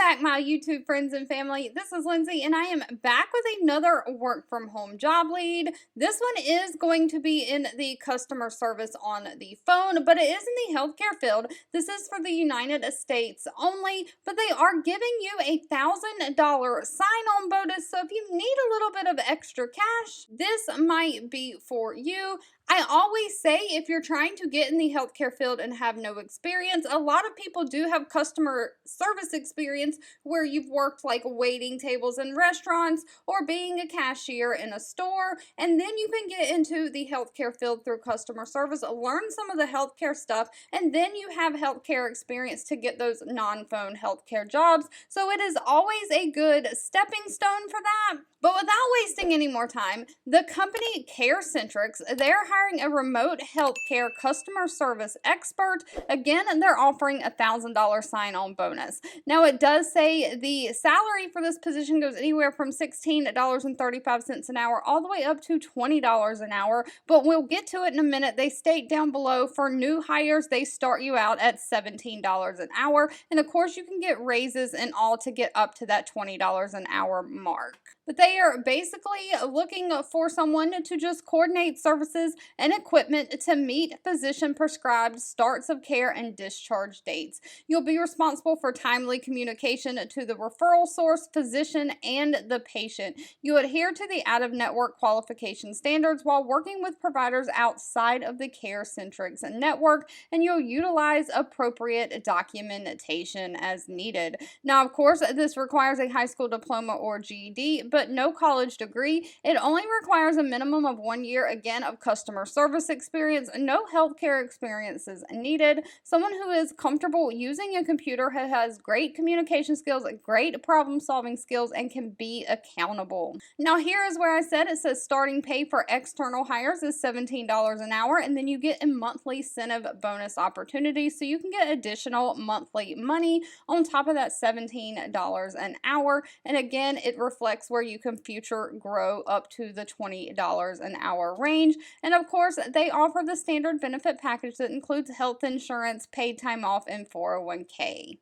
back, my YouTube friends and family. This is Lindsay, and I am back with another work from home job lead. This one is going to be in the customer service on the phone, but it is in the healthcare field. This is for the United States only, but they are giving you a $1,000 sign-on bonus. So if you need a little bit of extra cash, this might be for you. I always say if you're trying to get in the healthcare field and have no experience, a lot of people do have customer service experience where you've worked like waiting tables in restaurants or being a cashier in a store, and then you can get into the healthcare field through customer service, learn some of the healthcare stuff, and then you have healthcare experience to get those non-phone healthcare jobs. So it is always a good stepping stone for that. But without wasting any more time, the company Centrix, they're hiring a remote healthcare customer service expert. Again, they're offering a $1,000 sign-on bonus. Now, it does say the salary for this position goes anywhere from $16.35 an hour all the way up to $20 an hour, but we'll get to it in a minute. They state down below for new hires, they start you out at $17 an hour, and of course, you can get raises and all to get up to that $20 an hour mark. But they are basically looking for someone to just coordinate services and equipment to meet physician-prescribed starts of care and discharge dates. You'll be responsible for timely communication to the referral source, physician, and the patient. You adhere to the out-of-network qualification standards while working with providers outside of the Centrix network, and you'll utilize appropriate documentation as needed. Now, of course, this requires a high school diploma or GED, but no college degree. It only requires a minimum of 1 year, again, of customer service experience. No healthcare experience is needed. Someone who is comfortable using a computer, who has great communication skills, great problem-solving skills, and can be accountable. Now, here is where I said it says starting pay for external hires is $17 an hour, and then you get a monthly incentive bonus opportunity, so you can get additional monthly money on top of that $17 an hour. And again, it reflects where you can future grow up to the $20 an hour range. And of course, they offer the standard benefit package that includes health insurance, paid time off, and 401k.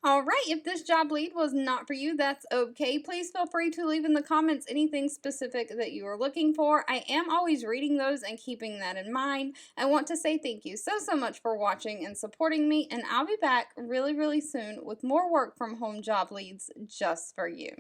All right, if this job lead was not for you, that's okay. Please feel free to leave in the comments anything specific that you are looking for. I am always reading those and keeping that in mind. I want to say thank you so much for watching and supporting me, and I'll be back really soon with more work from home job leads just for you.